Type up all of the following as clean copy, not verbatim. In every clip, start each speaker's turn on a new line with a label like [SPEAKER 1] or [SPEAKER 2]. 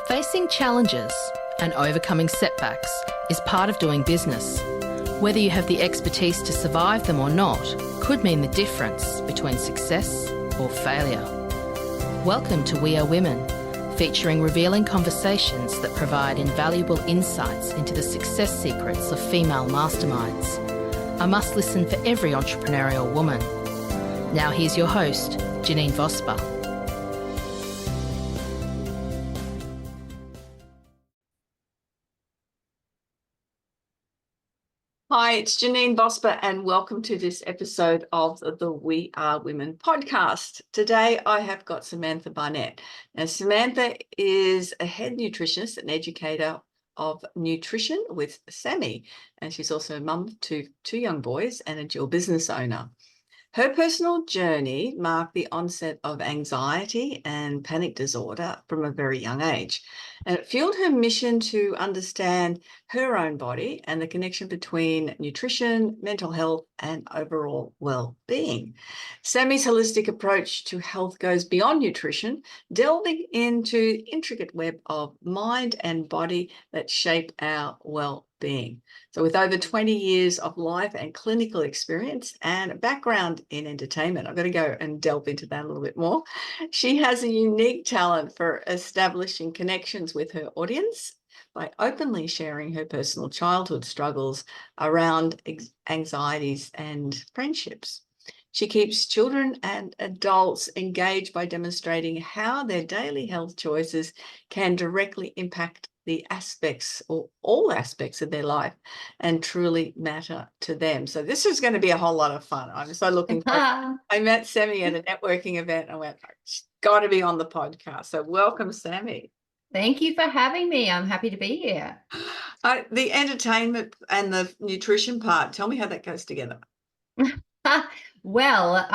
[SPEAKER 1] Facing challenges and overcoming setbacks is part of doing business. Whether you have the expertise to survive them or not could mean the difference between success or failure. Welcome to We Are Women, featuring revealing conversations that provide invaluable insights into the success secrets of female masterminds. A must listen for every entrepreneurial woman. Now here's your host, Janine Vosper.
[SPEAKER 2] Hi, it's Janine Vosper and welcome to this episode of the We Are Women podcast. Today I have got Samantha Barnett. Now, Samantha is a head nutritionist and educator of nutrition with Sammy, and she's also a mum to two young boys and a dual business owner. Her personal journey marked the onset of anxiety and panic disorder from a very young age, and it fueled her mission to understand her own body and the connection between nutrition, mental health, and overall well-being. Sammy's holistic approach to health goes beyond nutrition, delving into the intricate web of mind and body that shape our well-being. So with over 20 years of life and clinical experience and a background in entertainment, I've got to go and delve into that a little bit more. She has a unique talent for establishing connections with her audience by openly sharing her personal childhood struggles around anxieties and friendships. She keeps children and adults engaged by demonstrating how their daily health choices can directly impact the aspects or all aspects of their life and truly matter to them. So this is going to be a whole lot of fun. I'm so looking forward. I met Sammy at a networking event and I went, she's got to be on the podcast. So welcome, Sammy.
[SPEAKER 3] Thank you for having me. I'm happy to be here.
[SPEAKER 2] The entertainment and the nutrition part, tell me how that goes together.
[SPEAKER 3] Well,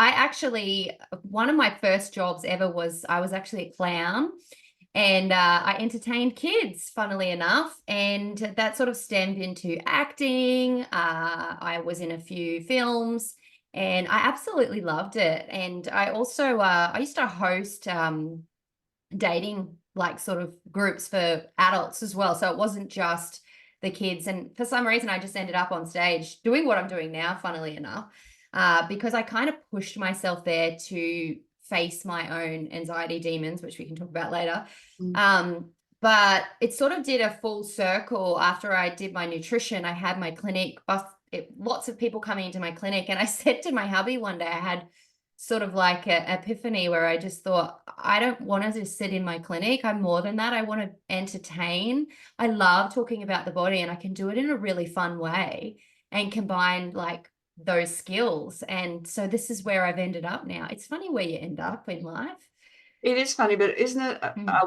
[SPEAKER 3] one of my first jobs ever was I was actually a clown. And I entertained kids, funnily enough, and that sort of stemmed into acting. I was in a few films, and I absolutely loved it. And I also I used to host dating like sort of groups for adults as well. So it wasn't just the kids. And for some reason, I just ended up on stage doing what I'm doing now, funnily enough, because I kind of pushed myself there to face my own anxiety demons, which we can talk about later. But it sort of did a full circle. After I did my nutrition, I had my clinic, lots of people coming into my clinic. And I said to my hubby one day, I had sort of like an epiphany where I just thought, I don't want to just sit in my clinic. I'm more than that. I want to entertain. I love talking about the body and I can do it in a really fun way and combine like those skills. And so this is where I've ended up now. It's funny where you end up in life.
[SPEAKER 2] It is funny, but isn't it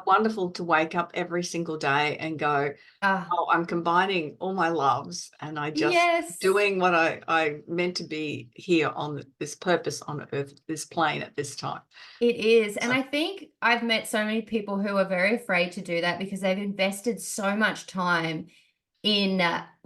[SPEAKER 2] wonderful to wake up every single day and go, oh, I'm combining all my loves and I just doing what I meant to be here on this purpose on earth, this plane at this time.
[SPEAKER 3] It is. And I think I've met so many people who are very afraid to do that because they've invested so much time in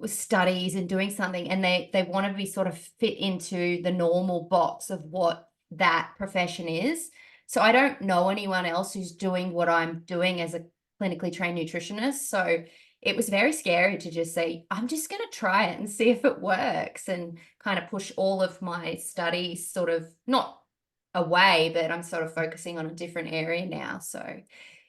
[SPEAKER 3] studies and doing something, and they want to be sort of fit into the normal box of what that profession is. So I don't know anyone else who's doing what I'm doing as a clinically trained nutritionist. So it was very scary to just say, I'm just going to try it and see if it works, and kind of push all of my studies sort of not away, but I'm sort of focusing on a different area now. So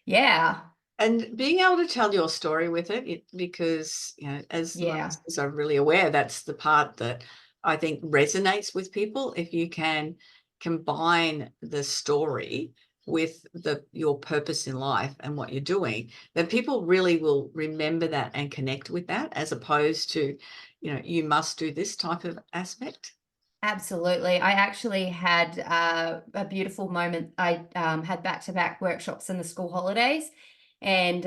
[SPEAKER 3] yeah.
[SPEAKER 2] And being able to tell your story with it because, you know, as listeners are really aware, that's the part that I think resonates with people. If you can combine the story with your purpose in life and what you're doing, then people really will remember that and connect with that, as opposed to, you know, you must do this type of aspect.
[SPEAKER 3] Absolutely. I actually had a beautiful moment. I had back-to-back workshops in the school holidays. And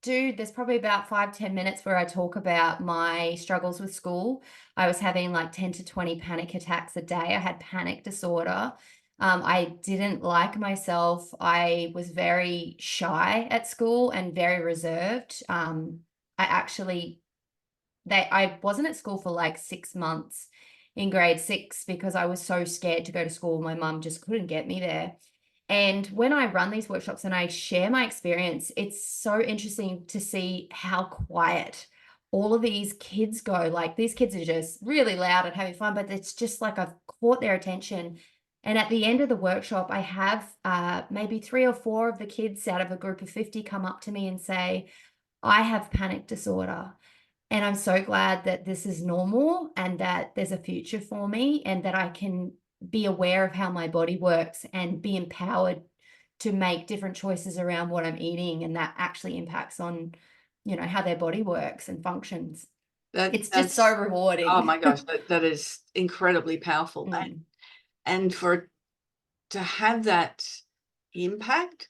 [SPEAKER 3] there's probably about 5-10 minutes where I talk about my struggles with school. I was having like 10 to 20 panic attacks a day. I had panic disorder. I didn't like myself. I was very shy at school and very reserved. I wasn't at school for like 6 months in grade 6 because I was so scared to go to school. My mum just couldn't get me there. And when I run these workshops and I share my experience, it's so interesting to see how quiet all of these kids go. Like, these kids are just really loud and having fun, but it's just like I've caught their attention. And at the end of the workshop, I have maybe 3 or 4 of the kids out of a group of 50 come up to me and say, I have panic disorder. And I'm so glad that this is normal and that there's a future for me and that I can be aware of how my body works and be empowered to make different choices around what I'm eating, and that actually impacts on, how their body works and functions. It's just so
[SPEAKER 2] That's
[SPEAKER 3] rewarding.
[SPEAKER 2] oh my gosh, that is incredibly powerful.
[SPEAKER 3] Mm.
[SPEAKER 2] And for to have that impact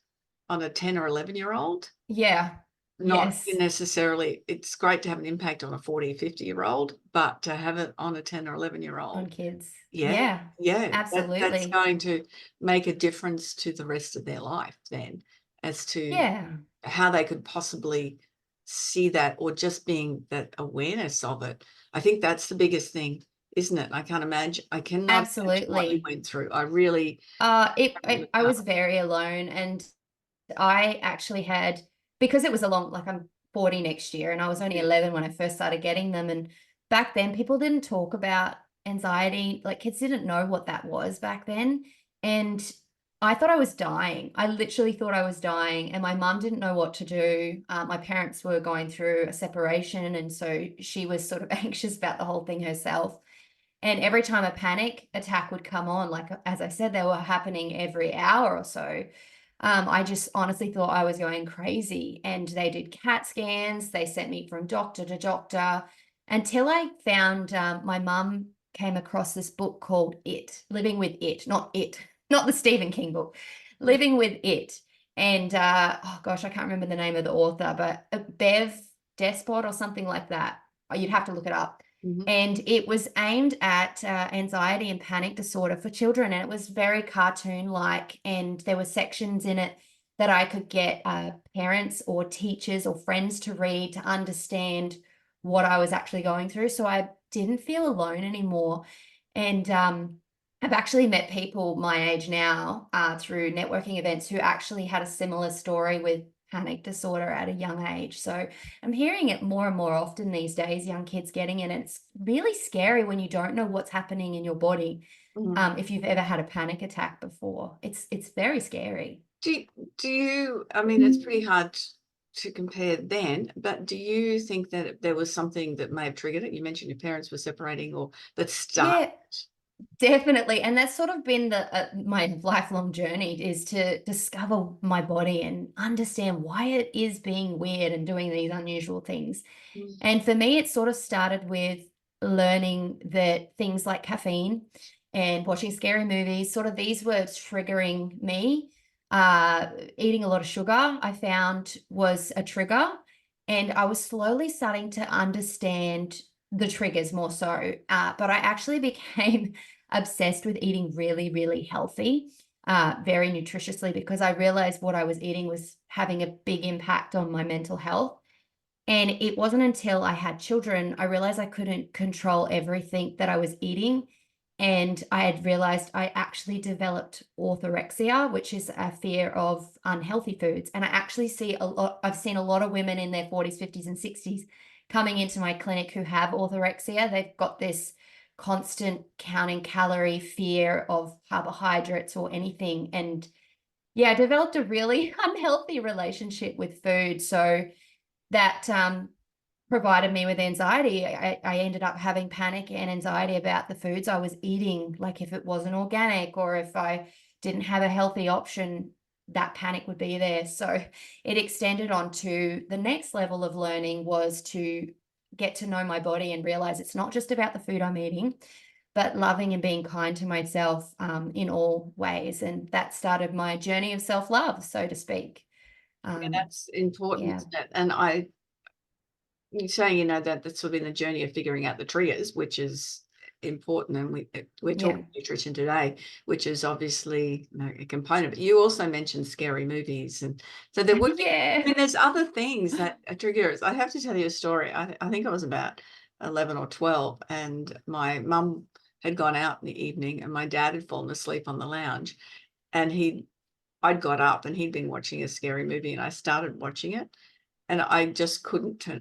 [SPEAKER 2] on a 10 or 11-year-old,
[SPEAKER 3] Yeah.
[SPEAKER 2] not
[SPEAKER 3] Yes.
[SPEAKER 2] necessarily, it's great to have an impact on a 40 or 50-year-old, but to have it on a 10 or
[SPEAKER 3] On
[SPEAKER 2] 11-year-old,
[SPEAKER 3] kids.
[SPEAKER 2] yeah, that's
[SPEAKER 3] Absolutely.
[SPEAKER 2] going to make a difference to the rest of their life then, as to
[SPEAKER 3] Yeah.
[SPEAKER 2] how they could possibly see that, or just being that awareness of it. I think that's the biggest thing, isn't it? I cannot imagine what you
[SPEAKER 3] Absolutely.
[SPEAKER 2] went through. I really
[SPEAKER 3] I was very alone, and I actually had, because it was a long, like, I'm 40 next year and I was only 11 when I first started getting them. And back then people didn't talk about anxiety. Like, kids didn't know what that was back then. And I thought I was dying. I literally thought I was dying, and my mum didn't know what to do. My parents were going through a separation, and so she was sort of anxious about the whole thing herself. And every time a panic attack would come on, like, as I said, they were happening every hour or so. I just honestly thought I was going crazy. And they did CAT scans. They sent me from doctor to doctor until I found, my mum came across this book called Living with It, not the Stephen King book, Living with It. And oh gosh, I can't remember the name of the author, but Bev Despot or something like that. You'd have to look it up.
[SPEAKER 2] Mhm.
[SPEAKER 3] And it was aimed at anxiety and panic disorder for children, and it was very cartoon-like, and there were sections in it that I could get parents or teachers or friends to read to understand what I was actually going through, so I didn't feel alone anymore. And I've actually met people my age now through networking events who actually had a similar story with panic disorder at a young age. So I'm hearing it more and more often these days, young kids getting it. And it's really scary when you don't know what's happening in your body.
[SPEAKER 2] Mhm.
[SPEAKER 3] If you've ever had a panic attack before, it's very scary.
[SPEAKER 2] Do you, I mean, it's pretty hard to compare then, but do you think that there was something that may have triggered it? You mentioned your parents were separating, or that started.
[SPEAKER 3] Yeah, definitely. And that's sort of been my lifelong journey, is to discover my body and understand why it is being weird and doing these unusual things.
[SPEAKER 2] Mm.
[SPEAKER 3] And for me, it sort of started with learning that things like caffeine and watching scary movies, sort of these were triggering me. Eating a lot of sugar, I found, was a trigger. And I was slowly starting to understand the triggers more so. But I actually became obsessed with eating really, really healthy, very nutritiously, because I realized what I was eating was having a big impact on my mental health. And it wasn't until I had children, I realized I couldn't control everything that I was eating. And I had realized I actually developed orthorexia, which is a fear of unhealthy foods. And I actually see I've seen a lot of women in their 40s, 50s, and 60s coming into my clinic who have orthorexia. They've got this constant counting calorie fear of carbohydrates or anything. And yeah, I developed a really unhealthy relationship with food. So that provided me with anxiety. I ended up having panic and anxiety about the foods I was eating. Like, if it wasn't organic or if I didn't have a healthy option, that panic would be there. So it extended on to the next level of learning, was to get to know my body and realize it's not just about the food I'm eating, but loving and being kind to myself in all ways. And that started my journey of self-love, so to speak.
[SPEAKER 2] Yeah, that's important,
[SPEAKER 3] Yeah.
[SPEAKER 2] isn't it? And you're saying, that's sort of in the journey of figuring out the triggers, which is important. And we're
[SPEAKER 3] Yeah.
[SPEAKER 2] talking nutrition today, which is obviously, a component. But you also mentioned scary movies, and so there would be. I
[SPEAKER 3] Yeah.
[SPEAKER 2] mean, there's other things that are triggers. I have to tell you a story. I think I was about 11 or 12, and my mum had gone out in the evening, and my dad had fallen asleep on the lounge, and he I'd got up and he'd been watching a scary movie, and I started watching it, and I just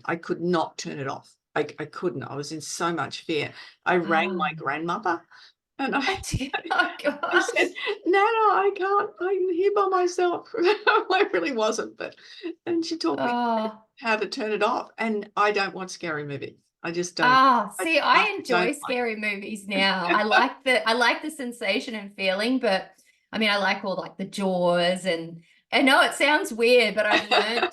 [SPEAKER 2] I could not turn it off. I couldn't. I was in so much fear. I rang my grandmother, and I
[SPEAKER 3] Oh gosh.
[SPEAKER 2] said, Nana, I can't, I'm here by myself. I really wasn't, and she taught me
[SPEAKER 3] Oh.
[SPEAKER 2] how to turn it off. And I don't watch scary movies. I just don't.
[SPEAKER 3] See, I enjoy
[SPEAKER 2] don't
[SPEAKER 3] scary movies now. I like the sensation and feeling, but I mean, I like all like the Jaws, and I know it sounds weird, but I've learned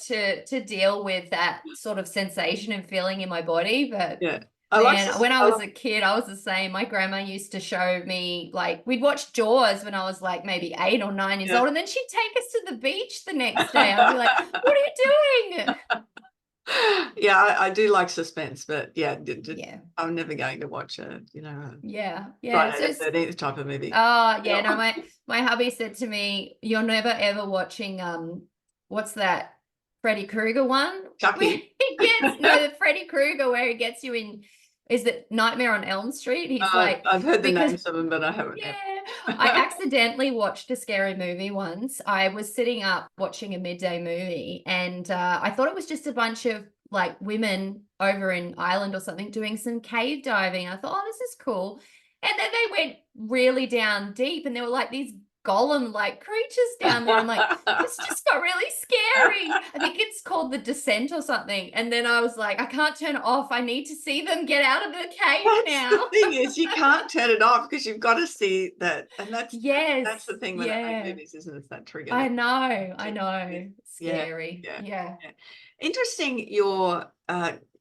[SPEAKER 3] to deal with that sort of sensation and feeling in my body. But
[SPEAKER 2] Yeah.
[SPEAKER 3] man, when I was a kid, I was the same. My grandma used to show me, like, we'd watch Jaws when I was like maybe 8 or 9 years old, and then she'd take us to the beach the next day. I'd be like, what are you doing?
[SPEAKER 2] Yeah, I do like suspense, but yeah,
[SPEAKER 3] Yeah.
[SPEAKER 2] I'm never going to watch
[SPEAKER 3] Yeah.
[SPEAKER 2] Friday the
[SPEAKER 3] So
[SPEAKER 2] 13th type of movie.
[SPEAKER 3] oh yeah, no, my hubby said to me, "You're never ever watching what's that Freddy Krueger one?
[SPEAKER 2] Chucky.
[SPEAKER 3] Where he gets the Freddy Krueger where he gets you in, is it Nightmare on Elm Street? He's like,
[SPEAKER 2] I've heard the
[SPEAKER 3] because
[SPEAKER 2] names of them, but I haven't.
[SPEAKER 3] yeah, I accidentally watched a scary movie once. I was sitting up watching a midday movie, and I thought it was just a bunch of like women over in Ireland or something doing some cave diving. I thought, oh, this is cool. And then they went really down deep, and there were like these golem like creatures down there. I'm like, this just got really scary. I think it's called The Descent or something. And then I was like, I can't turn it off. I need to see them get out of the cave now.
[SPEAKER 2] The thing is, you can't turn it off because you've got to see that, and that's the thing when they make movies, isn't it? It's that trigger.
[SPEAKER 3] I know. Scary. Yeah.
[SPEAKER 2] Interesting. Your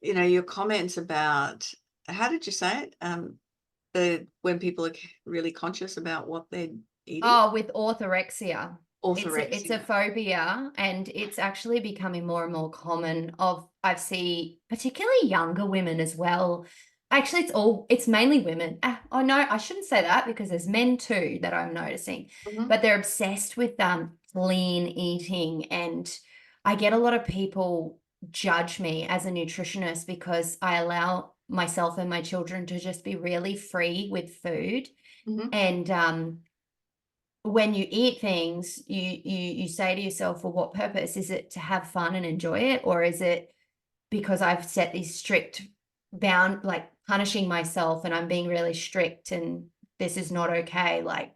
[SPEAKER 2] your comments about, how did you say it? When people are really conscious about what they're eating.
[SPEAKER 3] Oh, with orthorexia.
[SPEAKER 2] Orthorexia.
[SPEAKER 3] It's a phobia, and it's actually becoming more and more common. I see particularly younger women as well. Actually, it's mainly women. Oh no, I shouldn't say that, because there's men too that I'm noticing, but they're obsessed with clean eating. And I get a lot of people judge me as a nutritionist because I allow myself and my children to just be really free with food. And when you eat things, you say to yourself, for what purpose? Is it to have fun and enjoy it, or is it because I've set these strict like punishing myself and I'm being really strict and this is not okay? Like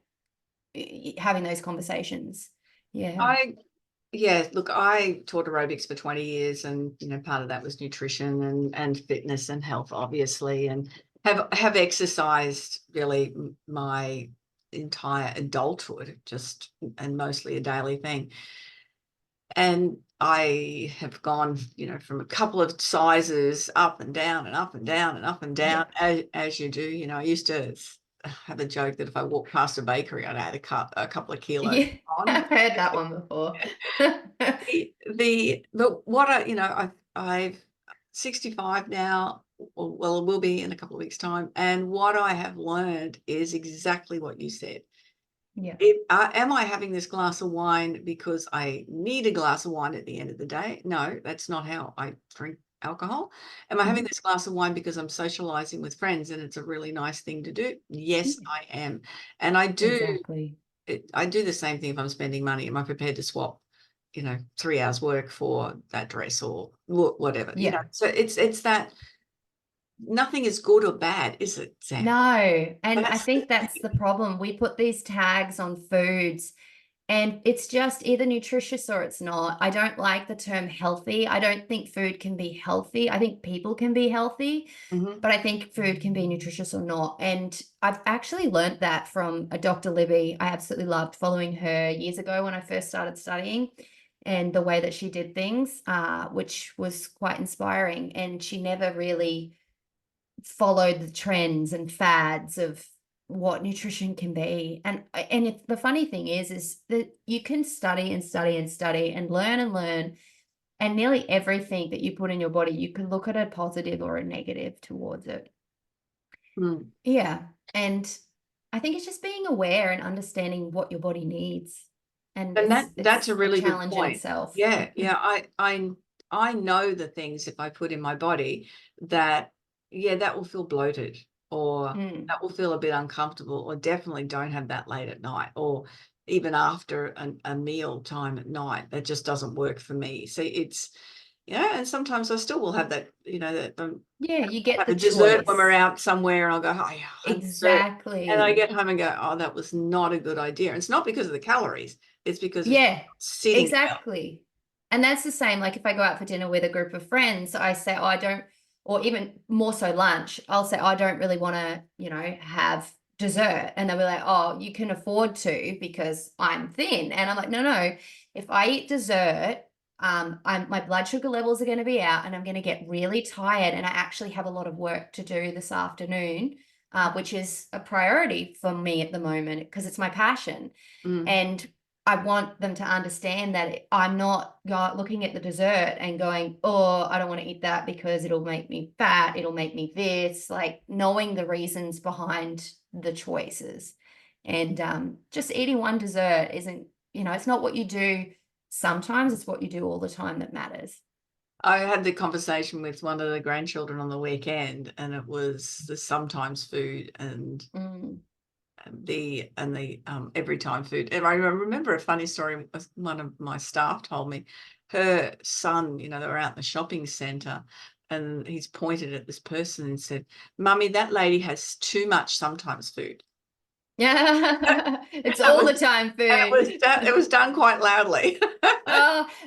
[SPEAKER 3] having those conversations.
[SPEAKER 2] Look, I taught aerobics for 20 years, and part of that was nutrition and fitness and health, obviously, and have exercised really my entire adulthood, and mostly a daily thing. And I have gone, from a couple of sizes up and down and up and down and up and down, as you do. I used to have a joke that if I walked past a bakery, I'd add a couple of kilos.
[SPEAKER 3] Yeah, I've heard that one before.
[SPEAKER 2] But what I've 65 now. Well, it will be in a couple of weeks' time. And what I have learned is exactly what you said.
[SPEAKER 3] Yeah.
[SPEAKER 2] Am I having this glass of wine because I need a glass of wine at the end of the day? No, that's not how I drink alcohol. Am I having this glass of wine because I'm socializing with friends and it's a really nice thing to do? Yes, I am. And I do.
[SPEAKER 3] Exactly.
[SPEAKER 2] I do the same thing if I'm spending money. Am I prepared to swap, 3 hours work for that dress or whatever?
[SPEAKER 3] Yeah.
[SPEAKER 2] So it's that. Nothing is good or bad, is it, Sam?
[SPEAKER 3] No. And I think that's the problem. We put these tags on foods and it's just either nutritious or it's not. I don't like the term healthy. I don't think food can be healthy. I think people can be healthy, but I think food can be nutritious or not. And I've actually learned that from a Dr. Libby. I absolutely loved following her years ago when I first started studying, and the way that she did things, which was quite inspiring. And she never really followed the trends and fads of what nutrition can be. And the funny thing is that you can study and study and study and learn, and nearly everything that you put in your body, you can look at a positive or a negative towards it. Yeah. And I think it's just being aware and understanding what your body needs. And
[SPEAKER 2] that's a really good point.
[SPEAKER 3] Itself.
[SPEAKER 2] Yeah. I know the things, if I put in my body, that that will feel bloated, or that will feel a bit uncomfortable, or definitely don't have that late at night, or even after a meal time at night. That just doesn't work for me. So it's, and sometimes I still will have that, that
[SPEAKER 3] Yeah, you get
[SPEAKER 2] have
[SPEAKER 3] the
[SPEAKER 2] a dessert when we're
[SPEAKER 3] choice.
[SPEAKER 2] out somewhere, and I'll go, oh yeah, I'm dessert. And I
[SPEAKER 3] Exactly.
[SPEAKER 2] get home and go, oh, that was not a good idea. And it's not because of the calories, it's because it's
[SPEAKER 3] Yeah,
[SPEAKER 2] sitting well.
[SPEAKER 3] exactly. And that's the same. Like if I go out for dinner with a group of friends, I say, oh, I don't, or even more so lunch, I'll say, I don't really want to, have dessert. And they'll be like, oh, you can afford to because I'm thin. And I'm like, no. If I eat dessert, my blood sugar levels are going to be out and I'm going to get really tired. And I actually have a lot of work to do this afternoon, which is a priority for me at the moment because it's my passion. And I want them to understand that I'm not looking at the dessert and going, oh, I don't want to eat that because it'll make me fat. It'll make me this, like knowing the reasons behind the choices. And just eating one dessert isn't, it's not what you do sometimes, it's what you do all the time that matters.
[SPEAKER 2] I had the conversation with one of the grandchildren on the weekend, and it was the sometimes food and the every time food. And I remember a funny story. One of my staff told me her son, they were out in the shopping centre, and he's pointed at this person and said, "Mummy, that lady has too much sometimes food."
[SPEAKER 3] Yeah, it's all the time food.
[SPEAKER 2] And it was done quite loudly.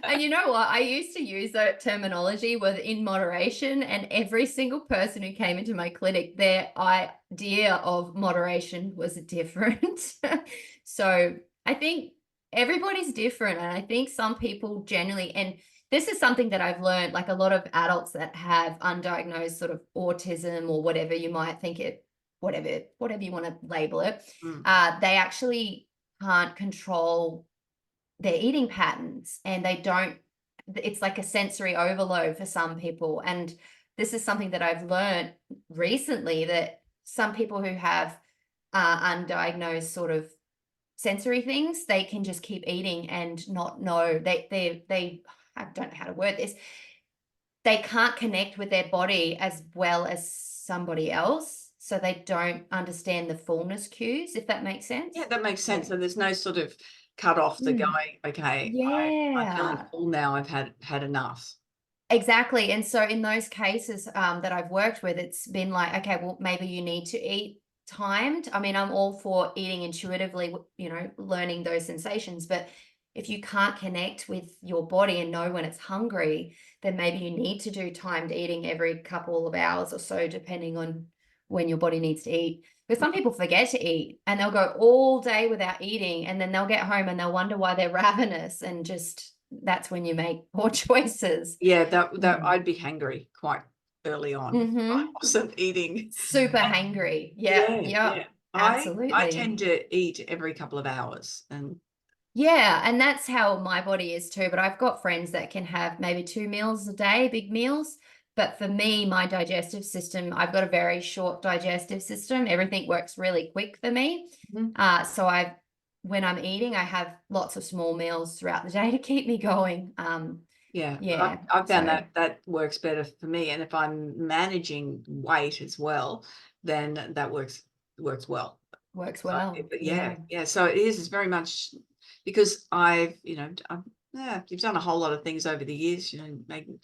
[SPEAKER 3] And you know what? I used to use that terminology with in moderation, and every single person who came into my clinic, their idea of moderation was different. So I think everybody's different. And I think some people generally, and this is something that I've learned, like a lot of adults that have undiagnosed sort of autism or whatever you might think it, whatever you want to label it, they actually can't control their eating patterns, and it's like a sensory overload for some people. And this is something that I've learned recently, that some people who have undiagnosed sort of sensory things, they can just keep eating and not know they I don't know how to word this. They can't connect with their body as well as somebody else, so they don't understand the fullness cues, if that makes sense.
[SPEAKER 2] Yeah, that makes sense. So there's no sort of cut off the going, okay, I'm feeling full now, I've had enough.
[SPEAKER 3] Exactly. And so in those cases that I've worked with, it's been like, okay, well, maybe you need to eat timed. I mean, I'm all for eating intuitively, learning those sensations. But if you can't connect with your body and know when it's hungry, then maybe you need to do timed eating every couple of hours or so, depending on when your body needs to eat. Because some people forget to eat and they'll go all day without eating, and then they'll get home and they'll wonder why they're ravenous, and just that's when you make poor choices.
[SPEAKER 2] Yeah, that I'd be hangry quite early on. I wasn't eating.
[SPEAKER 3] Super hangry. Yeah. Absolutely.
[SPEAKER 2] I tend to eat every couple of hours, and
[SPEAKER 3] and that's how my body is too. But I've got friends that can have maybe 2 meals a day, big meals. But for me, my digestive system, I've got a very short digestive system. Everything works really quick for me. So when I'm eating, I have lots of small meals throughout the day to keep me going.
[SPEAKER 2] I've found that works better for me. And if I'm managing weight as well, then that works well.
[SPEAKER 3] Works well.
[SPEAKER 2] So it's very much because you've done a whole lot of things over the years, making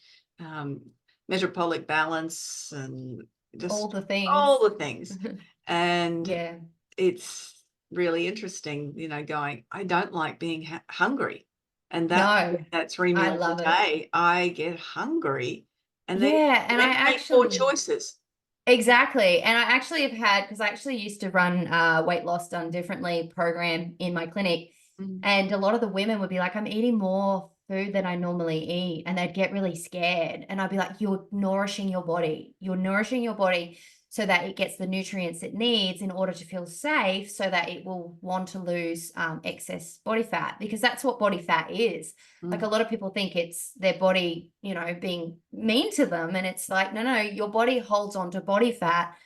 [SPEAKER 2] metabolic balance and just
[SPEAKER 3] all the things.
[SPEAKER 2] And it's really interesting, going, I don't like being hungry, and that 3 meals a day, I get hungry, and then I make poor choices.
[SPEAKER 3] Exactly. And I actually have had, because I actually used to run Weight Loss Done Differently program in my clinic. And a lot of the women would be like, I'm eating more food than I normally eat. And they'd get really scared. And I'd be like, you're nourishing your body. You're nourishing your body so that it gets the nutrients it needs in order to feel safe, so that it will want to lose excess body fat, because that's what body fat is. Like a lot of people think it's their body, being mean to them. And it's like, no, your body holds on to body fat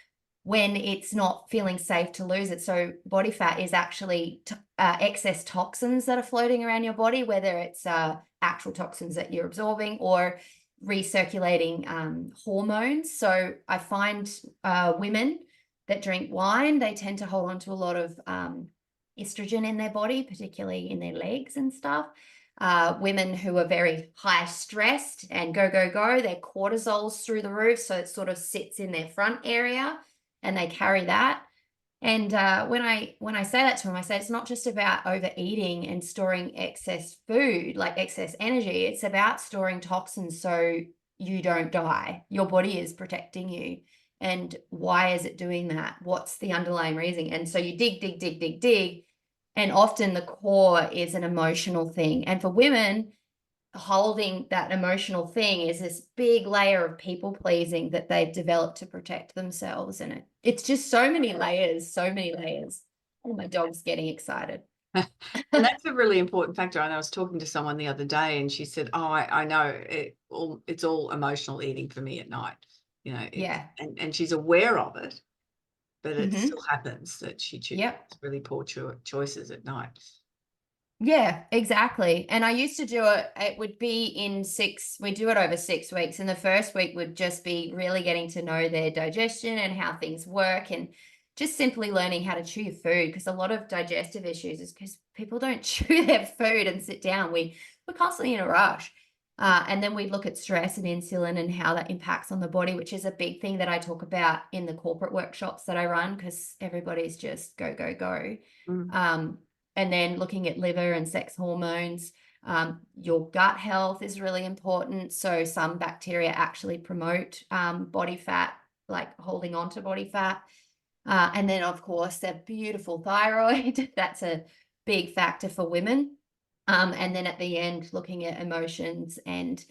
[SPEAKER 3] when it's not feeling safe to lose it. So body fat is actually excess toxins that are floating around your body, whether it's actual toxins that you're absorbing or recirculating hormones. So I find women that drink wine, they tend to hold on to a lot of estrogen in their body, particularly in their legs and stuff. Women who are very high stressed and go, their cortisol's through the roof. So it sort of sits in their front area and they carry that. And when I say that to them, I say it's not just about overeating and storing excess food, like excess energy. It's about storing toxins so you don't die. Your body is protecting you. And why is it doing that? What's the underlying reason? And so you dig. And often the core is an emotional thing. And for women, holding that emotional thing is this big layer of people pleasing that they've developed to protect themselves. And it's just so many layers. Oh, my dog's getting excited.
[SPEAKER 2] And that's a really important factor. And I was talking to someone the other day and she said, oh, I know it's all emotional eating for me at night. You know,
[SPEAKER 3] Yeah.
[SPEAKER 2] And she's aware of it, but it still happens that she chooses really poor choices at night.
[SPEAKER 3] Yeah, exactly. And I used to do it would be we do it over 6 weeks. And the first week would just be really getting to know their digestion and how things work and just simply learning how to chew your food, because a lot of digestive issues is because people don't chew their food and sit down. We're constantly in a rush. And then we look at stress and insulin and how that impacts on the body, which is a big thing that I talk about in the corporate workshops that I run, because everybody's just go. And then looking at liver and sex hormones. Your gut health is really important. So some bacteria actually promote body fat, like holding on to body fat. And then, of course, the beautiful thyroid. That's a big factor for women. And then at the end, looking at emotions and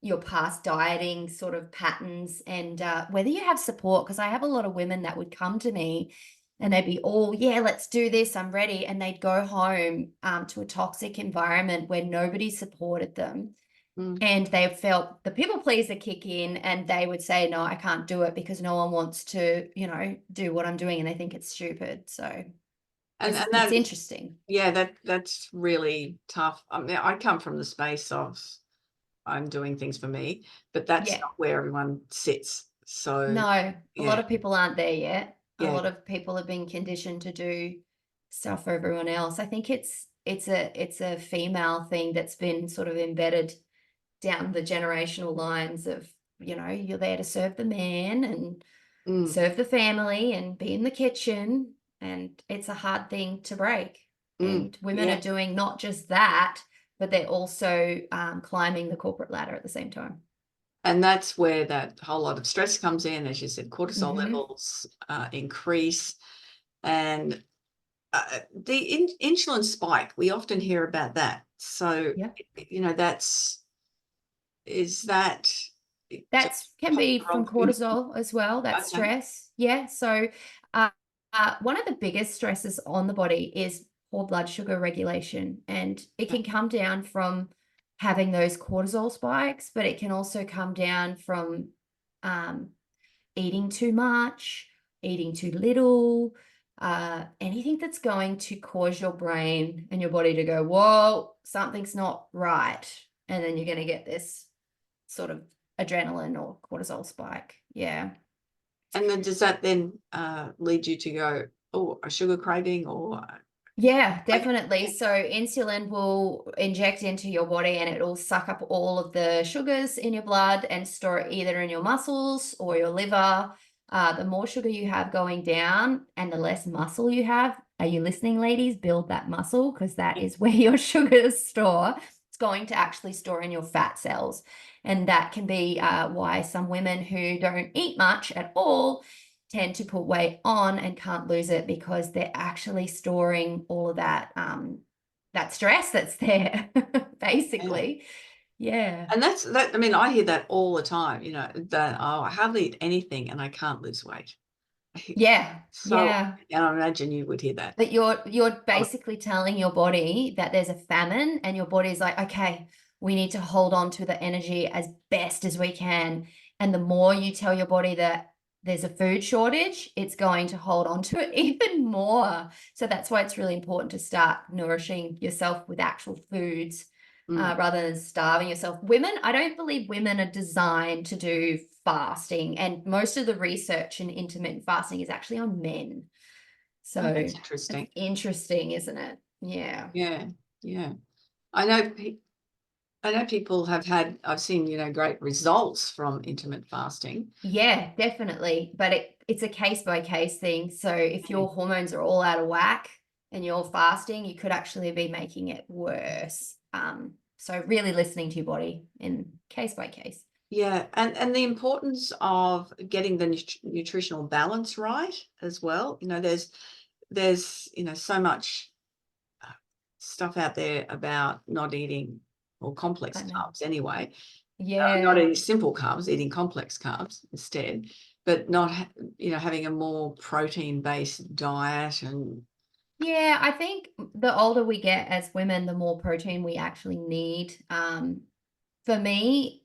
[SPEAKER 3] your past dieting sort of patterns and whether you have support, because I have a lot of women that would come to me and they'd be all, yeah, let's do this, I'm ready. And they'd go home to a toxic environment where nobody supported them. And they felt the people pleaser kick in and they would say, no, I can't do it because no one wants to, do what I'm doing. And they think it's stupid. So it's interesting.
[SPEAKER 2] Yeah, that's really tough. I mean, I come from the space of I'm doing things for me, but that's not where everyone sits. So
[SPEAKER 3] no, a lot of people aren't there yet. A
[SPEAKER 2] Yeah.
[SPEAKER 3] lot of people have been conditioned to do stuff for everyone else. I think it's a female thing that's been sort of embedded down the generational lines of, you're there to serve the man and serve the family and be in the kitchen. And it's a hard thing to break. And women are doing not just that, but they're also climbing the corporate ladder at the same time.
[SPEAKER 2] And that's where that whole lot of stress comes in. As you said, cortisol levels increase. And the insulin spike, we often hear about that. So,
[SPEAKER 3] that can be from cortisol as well, that's stress. Yeah. So one of the biggest stresses on the body is poor blood sugar regulation. And it can come down from having those cortisol spikes, but it can also come down from eating too much, eating too little, anything that's going to cause your brain and your body to go, whoa, something's not right. And then you're going to get this sort of adrenaline or cortisol spike. Yeah.
[SPEAKER 2] And then does that then lead you to go, oh, a sugar craving or?
[SPEAKER 3] Yeah, definitely. So insulin will inject into your body and it will suck up all of the sugars in your blood and store it either in your muscles or your liver. The more sugar you have going down and the less muscle you have, are you listening, ladies? Build that muscle, because that is where your sugars store. It's going to actually store in your fat cells. And that can be why some women who don't eat much at all tend to put weight on and can't lose it, because they're actually storing all of that that stress that's there, basically. Yeah.
[SPEAKER 2] And that's that. I mean, I hear that all the time, that, I hardly eat anything and I can't lose weight.
[SPEAKER 3] Yeah.
[SPEAKER 2] And I imagine you would hear that.
[SPEAKER 3] But you're basically telling your body that there's a famine and your body's like, okay, we need to hold on to the energy as best as we can. And the more you tell your body that there's a food shortage, it's going to hold on to it even more. So that's why it's really important to start nourishing yourself with actual foods rather than starving yourself. I don't believe women are designed to do fasting. And most of the research in intermittent fasting is actually on men. So
[SPEAKER 2] Oh, that's
[SPEAKER 3] it's
[SPEAKER 2] interesting.
[SPEAKER 3] interesting, isn't it? Yeah.
[SPEAKER 2] Yeah, yeah. I know people have had, I've seen, great results from intermittent fasting.
[SPEAKER 3] Yeah, definitely. But it's a case by case thing. So if
[SPEAKER 2] Yeah.
[SPEAKER 3] your hormones are all out of whack and you're fasting, you could actually be making it worse. So really listening to your body in case by case.
[SPEAKER 2] Yeah, and the importance of getting the nutritional balance right as well. There's so much stuff out there about not eating, or complex
[SPEAKER 3] I know.
[SPEAKER 2] carbs anyway. Not
[SPEAKER 3] Yeah.
[SPEAKER 2] eating simple carbs, eating complex carbs instead, but not having a more protein-based diet. And
[SPEAKER 3] Yeah, I think the older we get as women, the more protein we actually need. For me,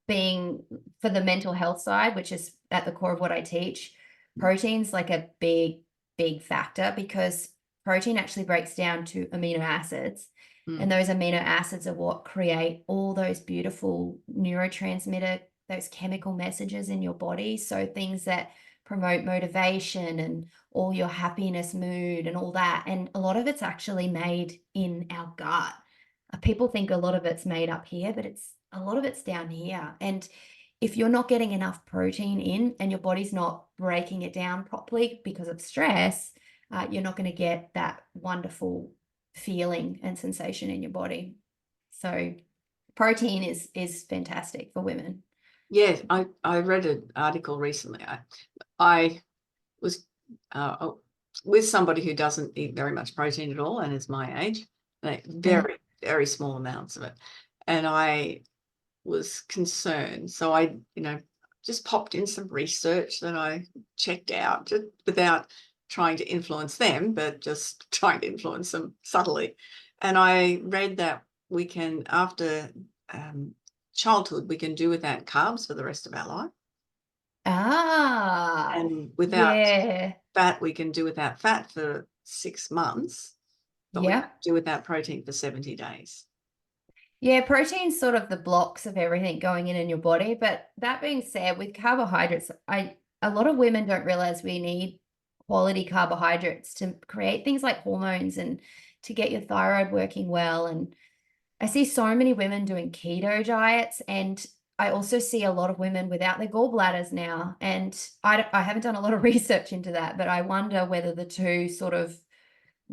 [SPEAKER 3] being for the mental health side, which is at the core of what I teach, protein's like a big, big factor because protein actually breaks down to amino acids. And those amino acids are what create all those beautiful neurotransmitter, those chemical messages in your body. So things that promote motivation and all your happiness, mood, and all that. And a lot of it's actually made in our gut. People think a lot of it's made up here, but a lot of it's down here. And if you're not getting enough protein in and your body's not breaking it down properly because of stress, you're not going to get that wonderful feeling and sensation in your body. So protein is fantastic for women.
[SPEAKER 2] yes, I read an article recently. I was with somebody who doesn't eat very much protein at all and is my age, like very, very small amounts of it. And I was concerned. So I, just popped in some research that I checked out, just without trying to influence them, but just trying to influence them subtly. And I read that we can, after childhood, we can do without carbs for the rest of our life. And without
[SPEAKER 3] Yeah.
[SPEAKER 2] fat, we can do without fat for 6 months, but we
[SPEAKER 3] Yeah.
[SPEAKER 2] can do without protein for 70 days.
[SPEAKER 3] Yeah, protein's sort of the blocks of everything going in your body. But that being said, with carbohydrates, a lot of women don't realize we need quality carbohydrates to create things like hormones and to get your thyroid working well. And I see so many women doing keto diets, and I also see a lot of women without their gallbladders now. And I haven't done a lot of research into that, but I wonder whether the two sort of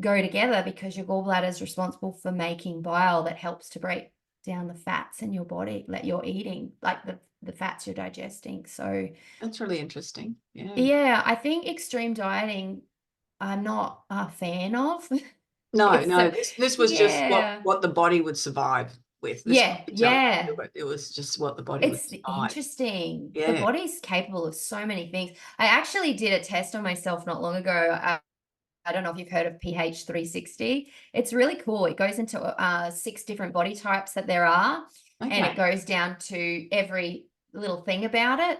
[SPEAKER 3] go together because your gallbladder is responsible for making bile that helps to break down the fats in your body that you're eating, like the fats you're digesting. So
[SPEAKER 2] That's really interesting.
[SPEAKER 3] yeah, I think extreme dieting I'm not a fan of.
[SPEAKER 2] No, this was just
[SPEAKER 3] Yeah.
[SPEAKER 2] what the body would survive with. This
[SPEAKER 3] Yeah,
[SPEAKER 2] wasn't telling you to
[SPEAKER 3] yeah.
[SPEAKER 2] do it. It was just what the body would
[SPEAKER 3] It's
[SPEAKER 2] survive.
[SPEAKER 3] interesting. The
[SPEAKER 2] Yeah.
[SPEAKER 3] body's capable of so many things. I actually did a test on myself not long ago. I don't know if you've heard of pH 360. It's really cool. It goes into 6 different body types that there are, and it
[SPEAKER 2] Okay.
[SPEAKER 3] goes down to every little thing about it.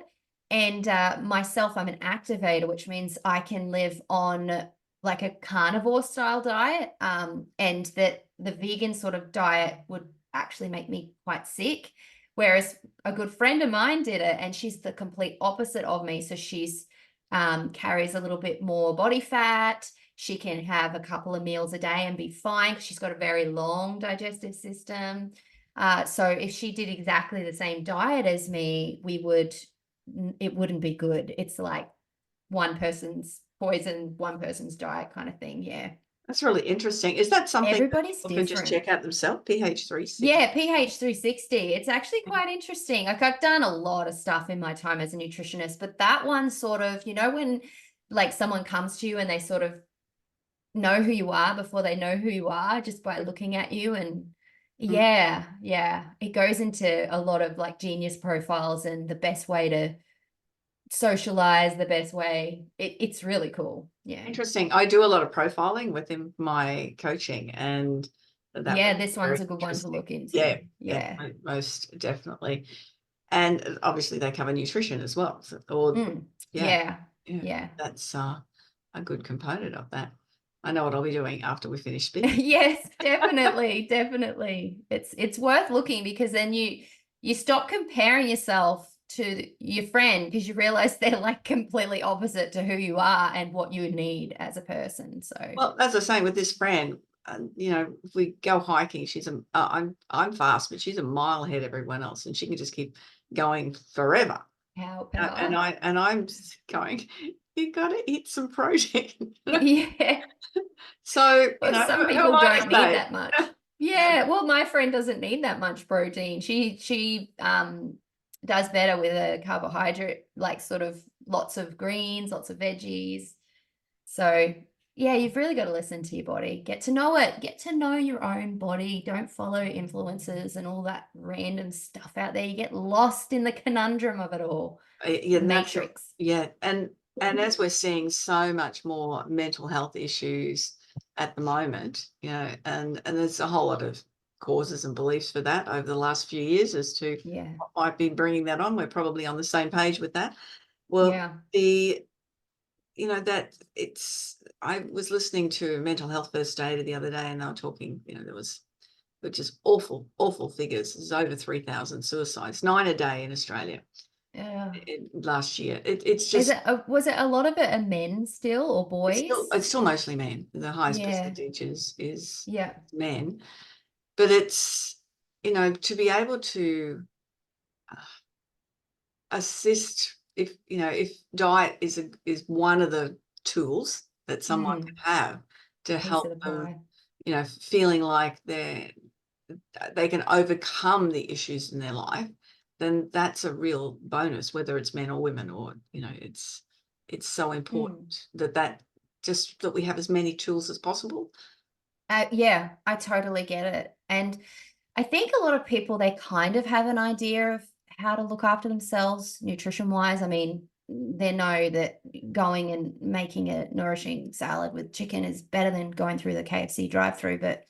[SPEAKER 3] And myself, I'm an activator, which means I can live on like a carnivore style diet, and that the vegan sort of diet would actually make me quite sick. Whereas a good friend of mine did it, and she's the complete opposite of me. So she's carries a little bit more body fat. She can have a couple of meals a day and be fine because she's got a very long digestive system. So if she did exactly the same diet as me, it wouldn't be good. It's like one person's poison, one person's diet kind of thing. Yeah.
[SPEAKER 2] That's really interesting. Is that something that
[SPEAKER 3] Everybody's
[SPEAKER 2] people can just
[SPEAKER 3] different.
[SPEAKER 2] check out themselves? pH 360.
[SPEAKER 3] Yeah, pH 360. It's actually quite interesting. Like I've done a lot of stuff in my time as a nutritionist, but that one sort of, when like someone comes to you and they sort of know who you are before they know who you are just by looking at you. And yeah, it goes into a lot of like genius profiles and the best way to socialize, the best way. It's really cool. Yeah.
[SPEAKER 2] Interesting. I do a lot of profiling within my coaching, and that
[SPEAKER 3] Yeah,
[SPEAKER 2] was
[SPEAKER 3] this
[SPEAKER 2] very
[SPEAKER 3] one's a good one to
[SPEAKER 2] interesting.
[SPEAKER 3] look into.
[SPEAKER 2] Yeah,
[SPEAKER 3] Yeah.
[SPEAKER 2] most definitely. And obviously they cover nutrition as well. Yeah,
[SPEAKER 3] Yeah.
[SPEAKER 2] yeah,
[SPEAKER 3] Yeah.
[SPEAKER 2] that's a good component of that. I know what I'll be doing after we finish speaking.
[SPEAKER 3] Yes, definitely. It's worth looking because then you stop comparing yourself to your friend because you realize they're like completely opposite to who you are and what you need as a person. So
[SPEAKER 2] Well, as I was saying with this friend, if we go hiking, I'm fast, but she's a mile ahead of everyone else, and she can just keep going forever.
[SPEAKER 3] power.
[SPEAKER 2] And I'm just going, you got to eat some protein.
[SPEAKER 3] Yeah.
[SPEAKER 2] So
[SPEAKER 3] Well, some
[SPEAKER 2] who
[SPEAKER 3] people
[SPEAKER 2] am I to
[SPEAKER 3] don't need
[SPEAKER 2] say?
[SPEAKER 3] that much. Yeah, well, my friend doesn't need that much protein. She does better with a carbohydrate, like sort of lots of greens, lots of veggies. So yeah, you've really got to listen to your body. Get to know it. Get to know your own body. Don't follow influencers and all that random stuff out there. You get lost in the conundrum of it all.
[SPEAKER 2] Yeah,
[SPEAKER 3] Matrix.
[SPEAKER 2] Yeah, and as we're seeing so much more mental health issues at the moment, and there's a whole lot of causes and beliefs for that over the last few years as to
[SPEAKER 3] Yeah.
[SPEAKER 2] what might be bringing that on. We're probably on the same page with that. Well,
[SPEAKER 3] Yeah.
[SPEAKER 2] I was listening to Mental Health First Aid the other day, and they were talking, there was just awful figures. There's over 3,000 suicides, 9 a day in Australia.
[SPEAKER 3] Yeah.
[SPEAKER 2] Last year. It's just
[SPEAKER 3] Was it a lot of it are men still or boys?
[SPEAKER 2] it's still mostly men. The highest
[SPEAKER 3] Yeah.
[SPEAKER 2] percentage is
[SPEAKER 3] Yeah.
[SPEAKER 2] men. But it's, to be able to assist if diet is one of the tools that someone can have to
[SPEAKER 3] Piece
[SPEAKER 2] help
[SPEAKER 3] of the
[SPEAKER 2] them,
[SPEAKER 3] pie.
[SPEAKER 2] feeling like they can overcome the issues in their life, then that's a real bonus, whether it's men or women, or it's so important that we have as many tools as possible.
[SPEAKER 3] Yeah, I totally get it. And I think a lot of people, they kind of have an idea of how to look after themselves nutrition wise. I mean, they know that going and making a nourishing salad with chicken is better than going through the KFC drive-through. But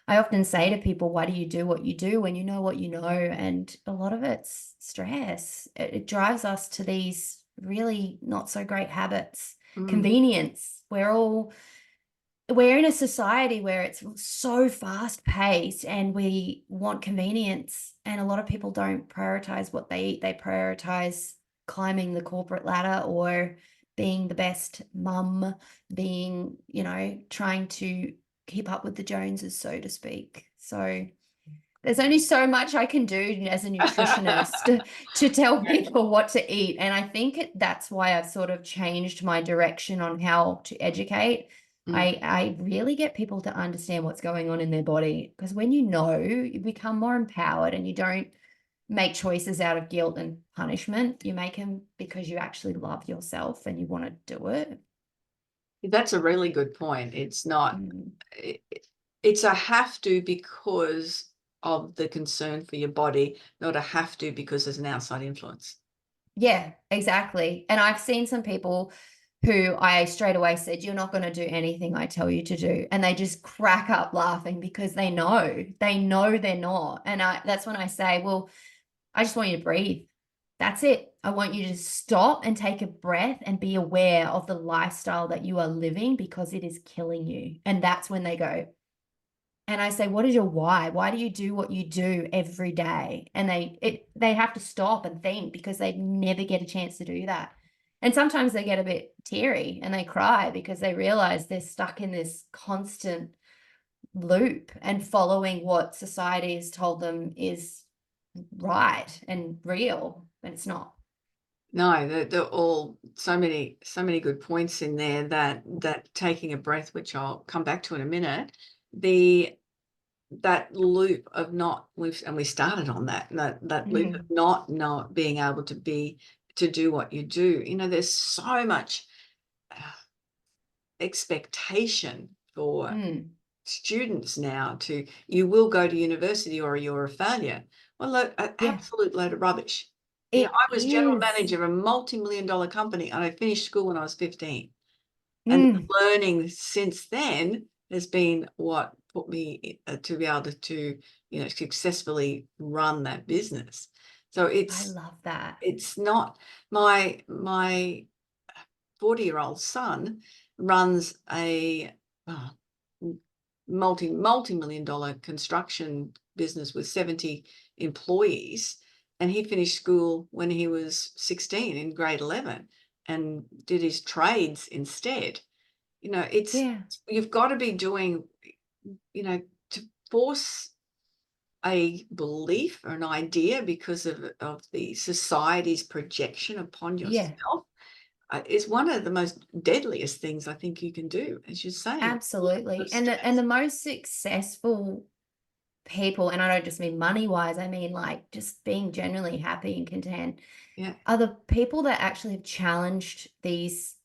[SPEAKER 3] I often say to people, why do you do what you do when you know what you know? And a lot of it's stress. It drives us to these really not so great habits. Convenience. We're in a society where it's so fast paced and we want convenience, and a lot of people don't prioritize what they eat. They prioritize climbing the corporate ladder or being the best mum, being, trying to keep up with the Joneses, so to speak. So there's only so much I can do as a nutritionist to tell people what to eat. And I think that's why I've sort of changed my direction on how to educate. I really get people to understand what's going on in their body, because when you become more empowered and you don't make choices out of guilt and punishment. You make them because you actually love yourself and you want to do it.
[SPEAKER 2] That's a really good point. It's not it's a have to because of the concern for your body, not a have to because there's an outside influence.
[SPEAKER 3] Yeah, exactly. And I've seen some people who I straight away said, you're not going to do anything I tell you to do. And they just crack up laughing because they know they're not. And that's when I say, well, I just want you to breathe. That's it. I want you to stop and take a breath and be aware of the lifestyle that you are living, because it is killing you. And that's when they go. And I say, what is your why? Why do you do what you do every day? And they have to stop and think, because they never get a chance to do that. And sometimes they get a bit teary and they cry because they realize they're stuck in this constant loop and following what society has told them is right and real, and it's not.
[SPEAKER 2] No, they're all so many good points in there, that taking a breath, which I'll come back to in a minute, that loop of we started on that loop of not being able to do what you do. There's so much expectation for students now you will go to university or you're a failure. Well, look, an absolute load of rubbish. I was general manager of a multi-million-dollar company, and I finished school when I was 15. And learning since then has been what put me to be able to successfully run that business. So
[SPEAKER 3] I love that.
[SPEAKER 2] It's not my 40-year-old son runs a multi-million-dollar construction business with 70 employees, and he finished school when he was 16 in grade 11 and did his trades instead. It's
[SPEAKER 3] Yeah.
[SPEAKER 2] you've got to be doing, to force a belief or an idea because of the society's projection upon
[SPEAKER 3] Yeah.
[SPEAKER 2] yourself is one of the most deadliest things I think you can do, as you're saying.
[SPEAKER 3] Absolutely. And the most successful people, and I don't just mean money wise, I mean like just being genuinely happy and content,
[SPEAKER 2] Yeah.
[SPEAKER 3] are the people that actually have challenged these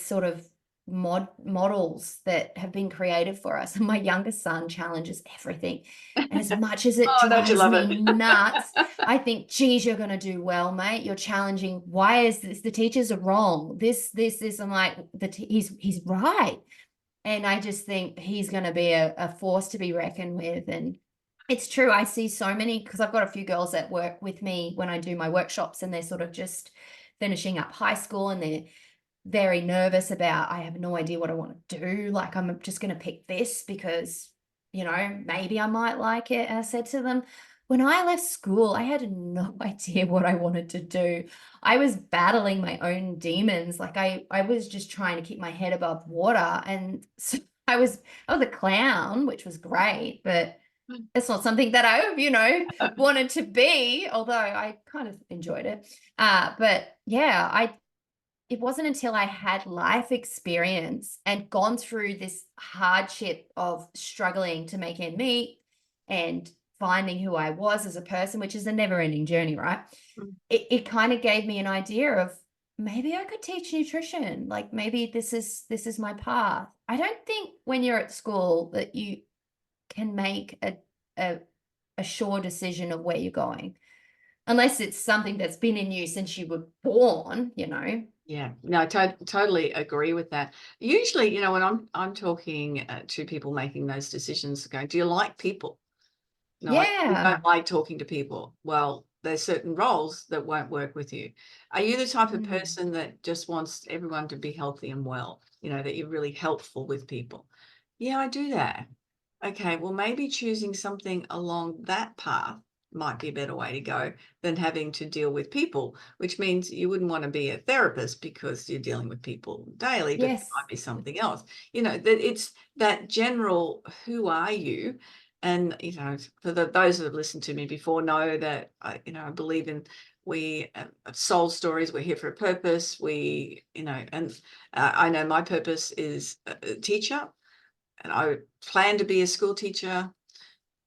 [SPEAKER 3] sort of models that have been created for us. And my youngest son challenges everything. And as much as it
[SPEAKER 2] Oh, don't you
[SPEAKER 3] drives
[SPEAKER 2] love
[SPEAKER 3] me
[SPEAKER 2] it?
[SPEAKER 3] nuts, I think, geez, you're going to do well, mate. You're challenging. Why is this? The teachers are wrong. This. I'm like, he's right. And I just think he's going to be a force to be reckoned with. And it's true. I see so many, because I've got a few girls that work with me when I do my workshops, and they're sort of just finishing up high school, and they're very nervous about, I have no idea what I want to do. Like, I'm just going to pick this because, maybe I might like it. And I said to them, when I left school, I had no idea what I wanted to do. I was battling my own demons. Like I was just trying to keep my head above water. And so I was a clown, which was great, but it's not something that I, wanted to be, although I kind of enjoyed it. But yeah, it wasn't until I had life experience and gone through this hardship of struggling to make ends meet and finding who I was as a person, which is a never-ending journey, right?
[SPEAKER 2] Mm.
[SPEAKER 3] It kind of gave me an idea of maybe I could teach nutrition. Like maybe this is my path. I don't think when you're at school that you can make a sure decision of where you're going, unless it's something that's been in you since you were born.
[SPEAKER 2] Yeah, no, I totally agree with that. Usually, when I'm talking to people making those decisions, going, do you like people? No, I
[SPEAKER 3] Yeah.
[SPEAKER 2] don't like talking to people. Well, there's certain roles that won't work with you. Are you the type of
[SPEAKER 3] Mm.
[SPEAKER 2] person that just wants everyone to be healthy and well, that you're really helpful with people? Yeah, I do that. Okay, well, maybe choosing something along that path might be a better way to go than having to deal with people, which means you wouldn't want to be a therapist because you're dealing with people daily, but it
[SPEAKER 3] Yes.
[SPEAKER 2] might be something else. That it's that general, who are you? And, for those that have listened to me before know that I believe in we soul stories. We're here for a purpose. And I know my purpose is a teacher, and I planned to be a school teacher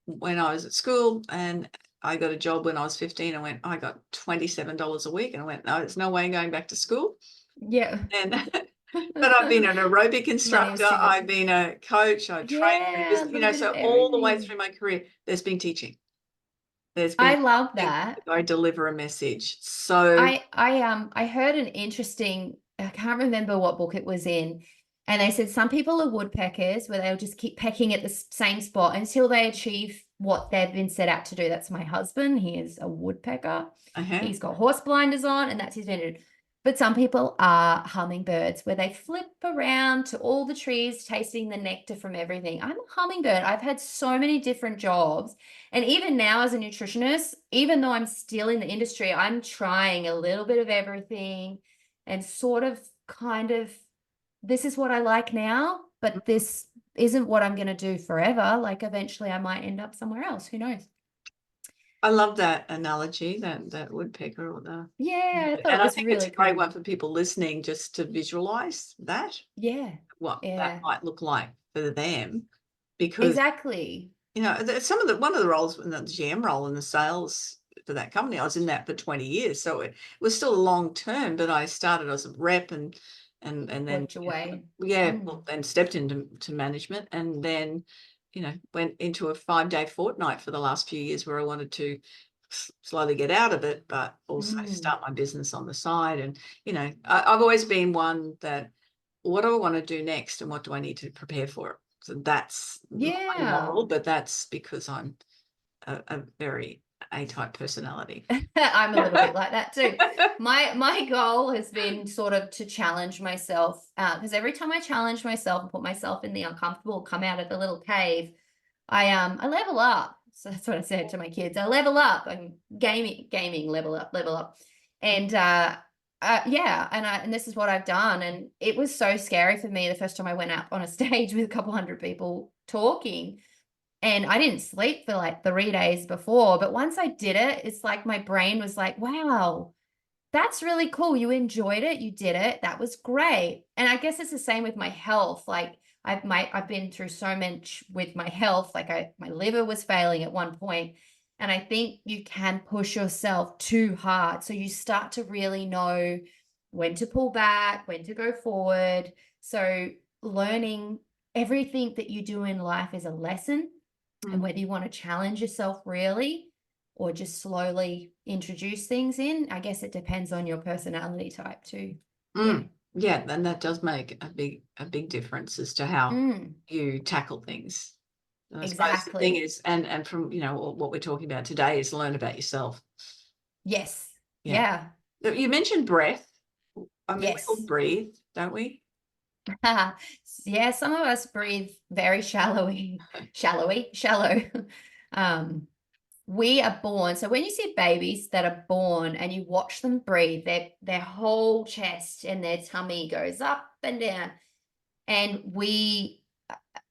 [SPEAKER 2] when I was at school, and I got a job when I was 15. I got $27 a week, and I went, no, there's no way I'm going back to school.
[SPEAKER 3] Yeah.
[SPEAKER 2] And but I've been an aerobic instructor, I've been a coach, I've trained,
[SPEAKER 3] Yeah, a little bit
[SPEAKER 2] so
[SPEAKER 3] of
[SPEAKER 2] all the way
[SPEAKER 3] everything.
[SPEAKER 2] through my career, there's been teaching. There's
[SPEAKER 3] I
[SPEAKER 2] been
[SPEAKER 3] love
[SPEAKER 2] something
[SPEAKER 3] that.
[SPEAKER 2] to go deliver a message. So
[SPEAKER 3] I heard an interesting, I can't remember what book it was in, and they said some people are woodpeckers where they'll just keep pecking at the same spot until they achieve what they've been set out to do. That's my husband. He is a woodpecker. He's got horse blinders on, and that's his method. But some people are hummingbirds where they flip around to all the trees, tasting the nectar from everything. I'm a hummingbird. I've had so many different jobs. And even now as a nutritionist, even though I'm still in the industry, I'm trying a little bit of everything and sort of kind of, this is what I like now, but this isn't what I'm going to do forever. Like eventually I might end up somewhere else. Who knows?
[SPEAKER 2] I love that analogy, that woodpecker or the
[SPEAKER 3] Yeah, I thought
[SPEAKER 2] and
[SPEAKER 3] it
[SPEAKER 2] I
[SPEAKER 3] was
[SPEAKER 2] think it's
[SPEAKER 3] really
[SPEAKER 2] a great
[SPEAKER 3] cool.
[SPEAKER 2] one for people listening just to visualize that,
[SPEAKER 3] Yeah,
[SPEAKER 2] what that
[SPEAKER 3] yeah,
[SPEAKER 2] might look like for them, because
[SPEAKER 3] exactly.
[SPEAKER 2] one of the roles in the GM role in the sales for that company, I was in that for 20 years. So it was still a long term, but I started as a rep and then,
[SPEAKER 3] Worked your way.
[SPEAKER 2] well, then stepped into management, and then, went into a 5-day fortnight for the last few years where I wanted to slowly get out of it, but also start my business on the side. And, I've always been one that, what do I want to do next and what do I need to prepare for it? So that's my
[SPEAKER 3] Yeah.
[SPEAKER 2] model, but that's because I'm a very A-type personality.
[SPEAKER 3] I'm a little bit like that too. My goal has been sort of to challenge myself, because every time I challenge myself and put myself in the uncomfortable, come out of the little cave, I level up. So that's what I said to my kids. I level up. I'm gaming, level up. And yeah, and this is what I've done. And it was so scary for me the first time I went up on a stage with a couple hundred people talking. And I didn't sleep for like 3 days before. But once I did it, it's like my brain was like, wow, that's really cool. You enjoyed it. You did it. That was great. And I guess it's the same with my health. Like I've been through so much with my health. Like my liver was failing at one point, and I think you can push yourself too hard. So you start to really know when to pull back, when to go forward. So learning everything that you do in life is a lesson, and whether you want to challenge yourself really or just slowly introduce things in, I guess it depends on your personality type too.
[SPEAKER 2] Yeah, and that does make a big difference as to how you tackle things. And I suppose the thing
[SPEAKER 3] Exactly.
[SPEAKER 2] is, and from what we're talking about today is learn about yourself.
[SPEAKER 3] Yes.
[SPEAKER 2] Yeah.
[SPEAKER 3] Yeah.
[SPEAKER 2] You mentioned breath. I mean, we all
[SPEAKER 3] Yes.
[SPEAKER 2] breathe, don't we?
[SPEAKER 3] Yeah, some of us breathe very shallow. Um, we are born. So when you see babies that are born and you watch them breathe, their whole chest and their tummy goes up and down. And we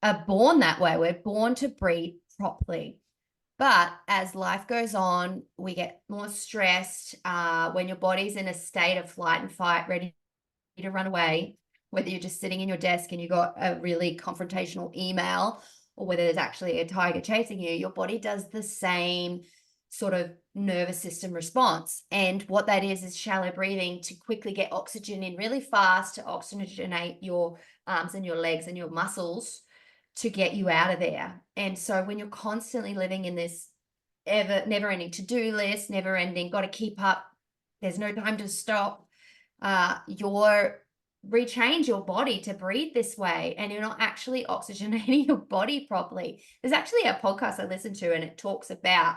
[SPEAKER 3] are born that way. We're born to breathe properly. But as life goes on, we get more stressed. When your body's in a state of flight and fight, ready to run away, whether you're just sitting in your desk and you got a really confrontational email, or whether there's actually a tiger chasing you, your body does the same sort of nervous system response. And what that is shallow breathing to quickly get oxygen in really fast, to oxygenate your arms and your legs and your muscles to get you out of there. And so when you're constantly living in this never ending to-do list, never ending, got to keep up, there's no time to stop, you're rechange your body to breathe this way, and you're not actually oxygenating your body properly. There's actually a podcast I listened to, and it talks about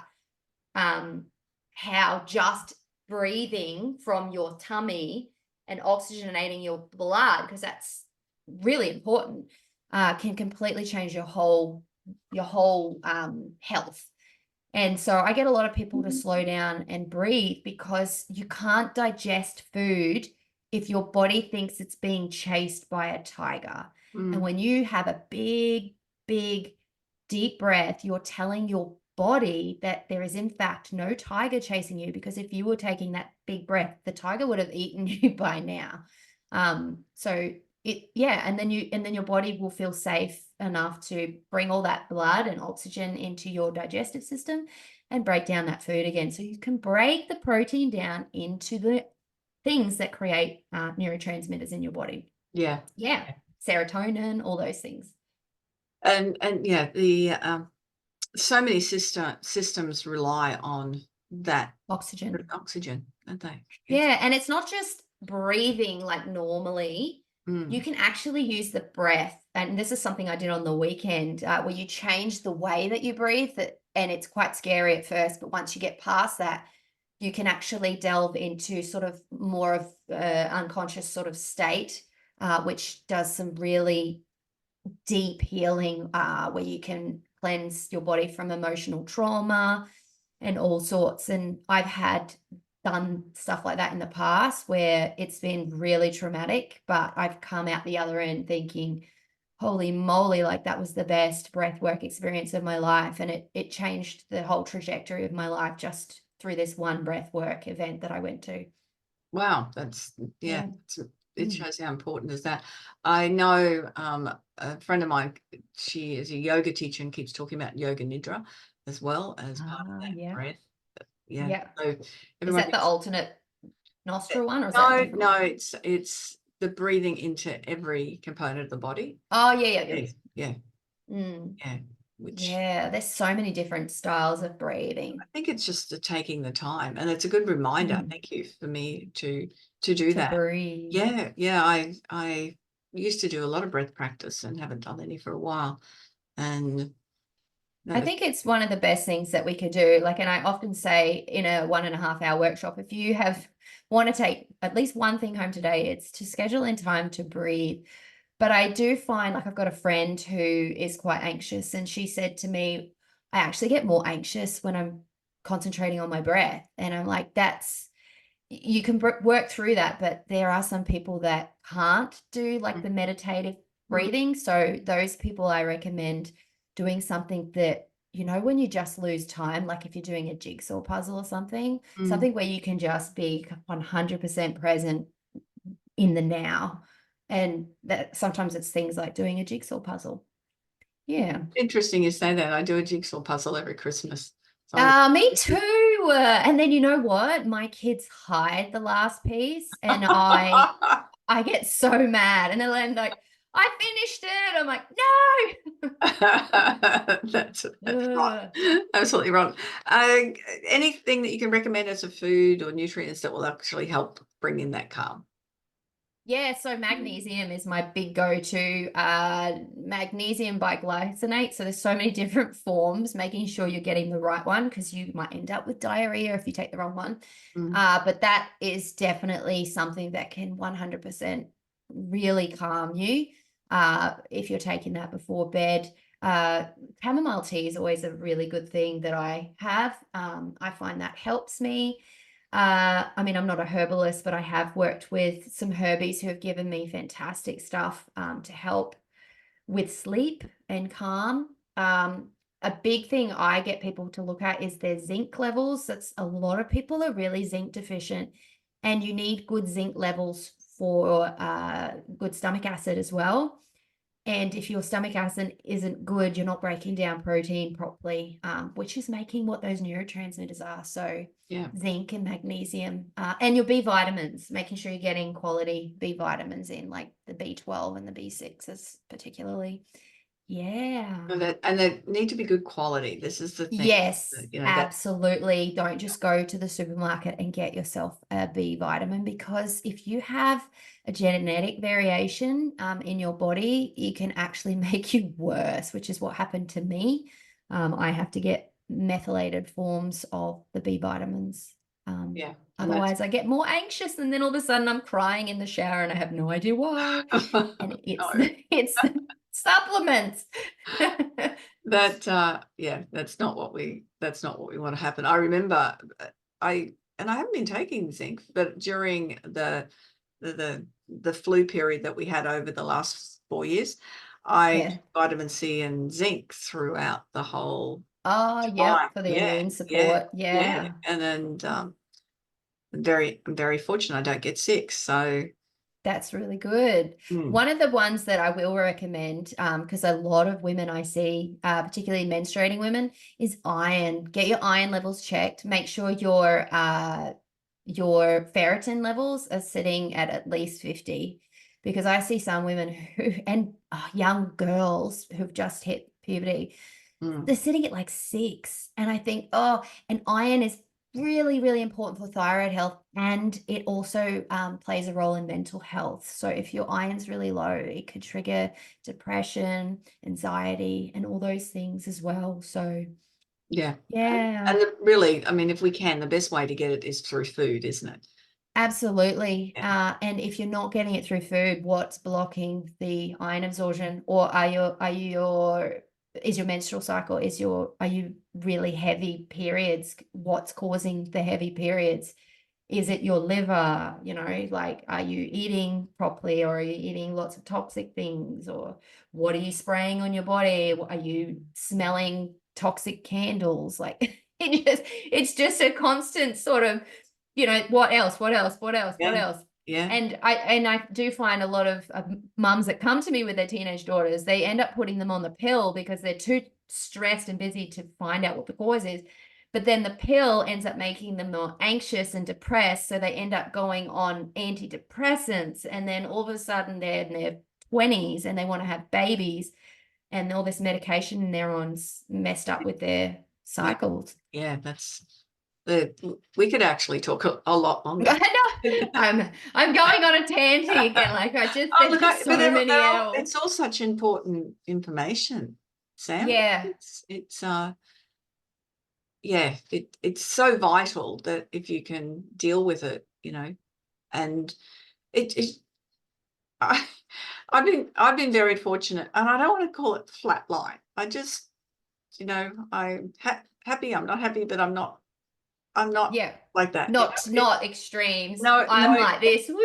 [SPEAKER 3] how just breathing from your tummy and oxygenating your blood, because that's really important, can completely change your whole health. And so I get a lot of people to slow down and breathe, because you can't digest food if your body thinks it's being chased by a tiger. And when you have a big, big, deep breath, you're telling your body that there is in fact no tiger chasing you, because if you were taking that big breath, the tiger would have eaten you by now. So and then your body will feel safe enough to bring all that blood and oxygen into your digestive system and break down that food again. So you can break the protein down into the things that create neurotransmitters in your body.
[SPEAKER 2] Yeah.
[SPEAKER 3] Serotonin, all those things.
[SPEAKER 2] And yeah, the so many systems rely on that
[SPEAKER 3] Oxygen,
[SPEAKER 2] don't they?
[SPEAKER 3] Yeah, and it's not just breathing like normally. You can actually use the breath, and this is something I did on the weekend, where you change the way that you breathe, and it's quite scary at first, but once you get past that, you can actually delve into sort of more of unconscious sort of state, which does some really deep healing, where you can cleanse your body from emotional trauma and all sorts. And I've done stuff like that in the past where it's been really traumatic, but I've come out the other end thinking, holy moly, like that was the best breath work experience of my life. And it changed the whole trajectory of my life just through this one breath work event that I went to.
[SPEAKER 2] Wow, that's it shows how important is that. I know a friend of mine, she is a yoga teacher and keeps talking about yoga nidra as well as part of that breath. So
[SPEAKER 3] is that the alternate nostril one, or is
[SPEAKER 2] no,
[SPEAKER 3] that different?
[SPEAKER 2] No, it's the breathing into every component of the body.
[SPEAKER 3] Yeah. There's so many different styles of breathing.
[SPEAKER 2] I think it's just taking the time, and it's a good reminder. Thank you for me to do that.
[SPEAKER 3] Breathe.
[SPEAKER 2] I used to do a lot of breath practice and haven't done any for a while, and
[SPEAKER 3] I think it's one of the best things that we could do. Like, and I often say in a 1.5 hour workshop, if you want to take at least one thing home today, it's to schedule in time to breathe. But I do find, like, I've got a friend who is quite anxious, and she said to me, I actually get more anxious when I'm concentrating on my breath. And I'm like, you can work through that, but there are some people that can't do like the meditative breathing. So those people, I recommend doing something that, when you just lose time, like if you're doing a jigsaw puzzle or something where you can just be 100% present in the now. And that sometimes it's things like doing a jigsaw puzzle. Yeah.
[SPEAKER 2] Interesting you say that. I do a jigsaw puzzle every Christmas. So
[SPEAKER 3] Me too. And then you know what? My kids hide the last piece, and I get so mad. And they're like, "I finished it." I'm like, "No."
[SPEAKER 2] That's right. Absolutely wrong. Anything that you can recommend as a food or nutrients that will actually help bring in that calm?
[SPEAKER 3] Yeah, so magnesium is my big go-to. Magnesium biglycinate. So there's so many different forms, making sure you're getting the right one, because you might end up with diarrhea if you take the wrong one. But that is definitely something that can 100% really calm you if you're taking that before bed. Chamomile tea is always a really good thing that I have. I find that helps me. I mean, I'm not a herbalist, but I have worked with some herbies who have given me fantastic stuff to help with sleep and calm. A big thing I get people to look at is their zinc levels. That's a lot of people are really zinc deficient, and you need good zinc levels for good stomach acid as well. And if your stomach acid isn't good, you're not breaking down protein properly, which is making what those neurotransmitters are. So zinc and magnesium, and your B vitamins, making sure you're getting quality B vitamins in, like the B12 and the B6s particularly. Yeah.
[SPEAKER 2] And they need to be good quality. This is the thing.
[SPEAKER 3] Yes,
[SPEAKER 2] that
[SPEAKER 3] absolutely. Don't just go to the supermarket and get yourself a B vitamin, because if you have a genetic variation in your body, it can actually make you worse, which is what happened to me. I have to get methylated forms of the B vitamins. Otherwise, I get more anxious, and then all of a sudden I'm crying in the shower and I have no idea why. And it's supplements.
[SPEAKER 2] That's not what we want to happen. I remember I haven't been taking zinc, but during the flu period that we had over the last 4 years, I took vitamin C and zinc throughout the whole time.
[SPEAKER 3] For the immune support.
[SPEAKER 2] And then I'm very fortunate I don't get sick. So
[SPEAKER 3] that's really good. One of the ones that I will recommend, because a lot of women I see, particularly menstruating women, is iron. Get your iron levels checked. Make sure your ferritin levels are sitting at least 50, because I see some women and young girls who've just hit puberty, they're sitting at like 6. And I think, and iron is really, really important for thyroid health, and it also plays a role in mental health. So if your iron's really low, it could trigger depression, anxiety, and all those things as well. So
[SPEAKER 2] and really, I mean, if we can, the best way to get it is through food, isn't it?
[SPEAKER 3] Absolutely. And if you're not getting it through food, what's blocking the iron absorption? Or is your menstrual cycle, are you really heavy periods? What's causing the heavy periods? Is it your liver? Like, are you eating properly, or are you eating lots of toxic things? Or what are you spraying on your body? Are you smelling toxic candles? Like, it's just a constant sort of, what else?
[SPEAKER 2] Yeah.
[SPEAKER 3] And I do find a lot of mums that come to me with their teenage daughters, they end up putting them on the pill because they're too stressed and busy to find out what the cause is. But then the pill ends up making them more anxious and depressed. So they end up going on antidepressants. And then all of a sudden they're in their 20s and they want to have babies. And all this medication they're on's messed up with their cycles.
[SPEAKER 2] Yeah, we could actually talk a lot longer.
[SPEAKER 3] I know. I'm going on a tangent again. Like, there's just so many hours.
[SPEAKER 2] It's all such important information, Sam.
[SPEAKER 3] Yeah.
[SPEAKER 2] It's so vital that if you can deal with it, and I've been very fortunate, and I don't want to call it flatline. you know, I'm happy, I'm not happy, but I'm not
[SPEAKER 3] Yeah.
[SPEAKER 2] like that.
[SPEAKER 3] Not extremes.
[SPEAKER 2] No,
[SPEAKER 3] I'm like this. Woo!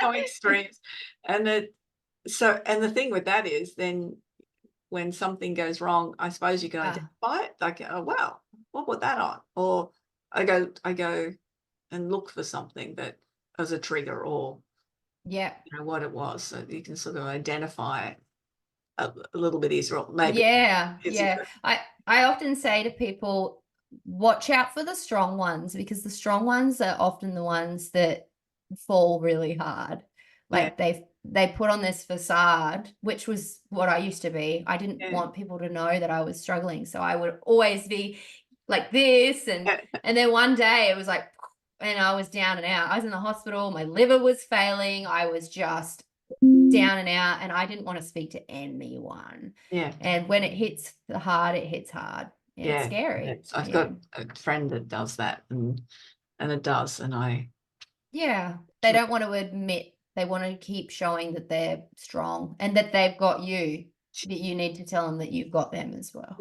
[SPEAKER 2] no extremes. And the thing with that is then when something goes wrong, I suppose you can identify it. Like, oh wow, what put that on? Or I go and look for something that as a trigger, or
[SPEAKER 3] Yeah.
[SPEAKER 2] what it was, so you can sort of identify it a little bit easier. Maybe.
[SPEAKER 3] Yeah. I often say to people, watch out for the strong ones, because the strong ones are often the ones that fall really hard. Like they put on this facade, which was what I used to be. I didn't want people to know that I was struggling, so I would always be like this, and then one day it was like, and I was down and out. I was in the hospital, my liver was failing, I was just down and out, and I didn't want to speak to anyone. And when it hits hard, it hits hard. It's scary.
[SPEAKER 2] I've got a friend that does that, and it does, and
[SPEAKER 3] they don't want to admit. They want to keep showing that they're strong and that they've got you, that you need to tell them that you've got them as well.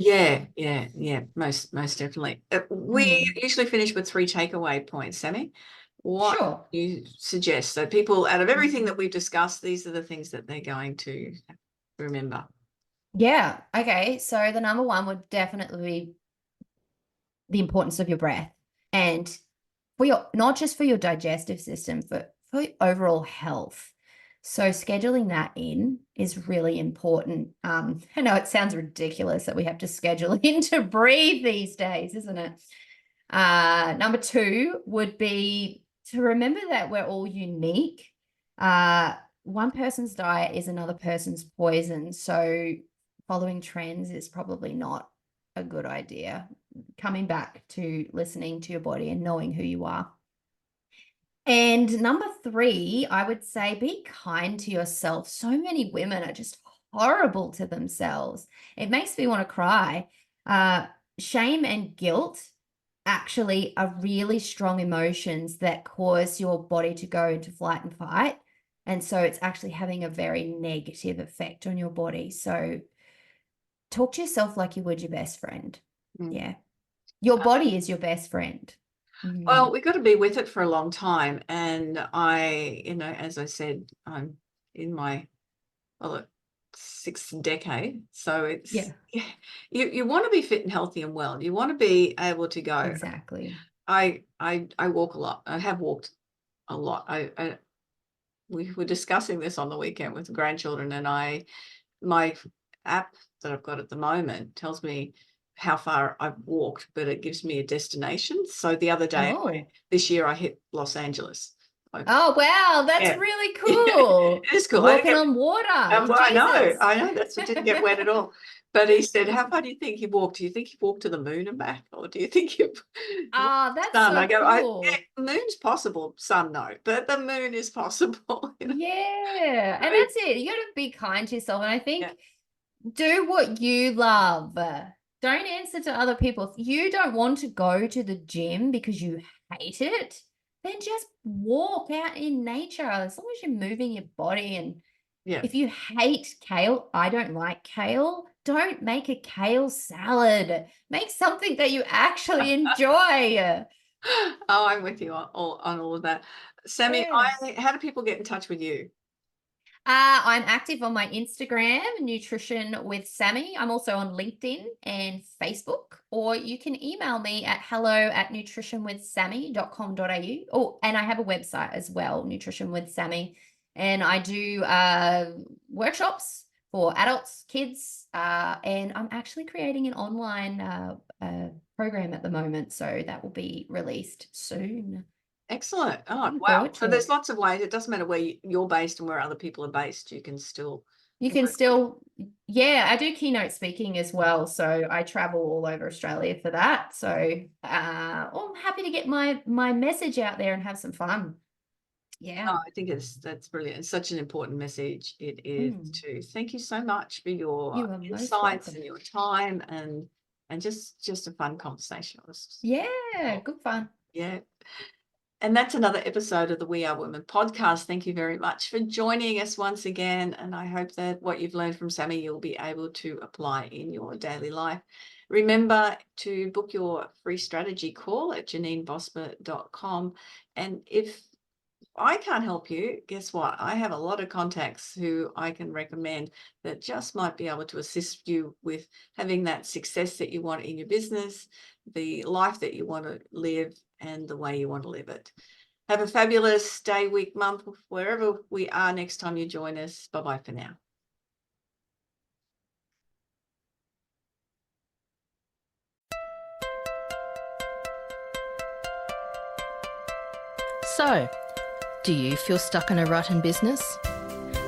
[SPEAKER 2] Most definitely. We usually finish with 3 takeaway points, Sammy. What do you suggest? So people, out of everything that we've discussed, these are the things that they're going to remember.
[SPEAKER 3] Yeah. Okay. So the number one would definitely be the importance of your breath, and for your, not just for your digestive system, but for your overall health. So scheduling that in is really important. I know it sounds ridiculous that we have to schedule in to breathe these days, isn't it? Number 2 would be to remember that we're all unique. One person's diet is another person's poison. So following trends is probably not a good idea. Coming back to listening to your body and knowing who you are. And number 3, I would say be kind to yourself. So many women are just horrible to themselves. It makes me want to cry. Shame and guilt actually are really strong emotions that cause your body to go into flight and fight. And so it's actually having a very negative effect on your body. So talk to yourself like you would your best friend. Yeah. Your body is your best friend.
[SPEAKER 2] Well, we've got to be with it for a long time. And I, as I said, I'm in my 6th decade. So it's, you want to be fit and healthy and well. You want to be able to go.
[SPEAKER 3] Exactly.
[SPEAKER 2] I walk a lot. I have walked a lot. We were discussing this on the weekend with the grandchildren, and my app that I've got at the moment tells me how far I've walked, but it gives me a destination. So the other day, this year, I hit Los Angeles.
[SPEAKER 3] Oh, wow. That's really cool.
[SPEAKER 2] It is cool.
[SPEAKER 3] Walking on water.
[SPEAKER 2] I know. It didn't get wet at all. But he said, how far do you think you walked? Do you think you walked to the moon and back? Or do you think you
[SPEAKER 3] that's
[SPEAKER 2] sun?
[SPEAKER 3] so
[SPEAKER 2] I go,
[SPEAKER 3] cool.
[SPEAKER 2] The moon's possible. Sun, no. But the moon is possible.
[SPEAKER 3] Yeah. And that's it. You got to be kind to yourself. And I think do what you love. Don't answer to other people. If you don't want to go to the gym because you hate it, then just walk out in nature. As long as you're moving your body. And if you hate kale, I don't like kale, don't make a kale salad. Make something that you actually enjoy.
[SPEAKER 2] I'm with you on all of that. Sammy, how do people get in touch with you?
[SPEAKER 3] I'm active on my Instagram, Nutrition with Sammy. I'm also on LinkedIn and Facebook, or you can email me at hello@nutritionwithsammy.com.au. Oh, and I have a website as well, Nutrition with Sammy. And I do workshops for adults, kids, and I'm actually creating an online program at the moment. So that will be released soon.
[SPEAKER 2] Excellent. Oh, wow. So there's lots of ways. It doesn't matter where you're based and where other people are based. You can still.
[SPEAKER 3] I do keynote speaking as well. So I travel all over Australia for that. So I'm happy to get my message out there and have some fun. Yeah.
[SPEAKER 2] I think that's brilliant. It's such an important message. It is too. Thank you so much for your insights and your time and just a fun conversation.
[SPEAKER 3] Good fun.
[SPEAKER 2] Yeah. And that's another episode of the We Are Women podcast. Thank you very much for joining us once again. And I hope that what you've learned from Sammy, you'll be able to apply in your daily life. Remember to book your free strategy call at janinebosper.com. And if I can't help you, guess what? I have a lot of contacts who I can recommend that just might be able to assist you with having that success that you want in your business, the life that you want to live, and the way you want to live it. Have a fabulous day, week, month, wherever we are next time you join us. Bye-bye for now.
[SPEAKER 1] So, do you feel stuck in a rut in business?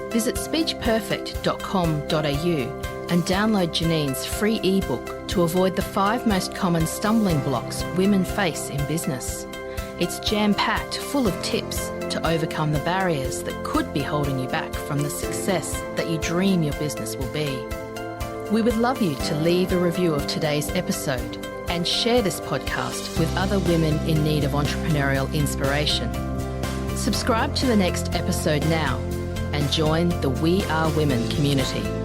[SPEAKER 1] Visit speechperfect.com.au and download Janine's free ebook to avoid the 5 most common stumbling blocks women face in business. It's jam-packed full of tips to overcome the barriers that could be holding you back from the success that you dream your business will be. We would love you to leave a review of today's episode and share this podcast with other women in need of entrepreneurial inspiration. Subscribe to the next episode now and join the We Are Women community.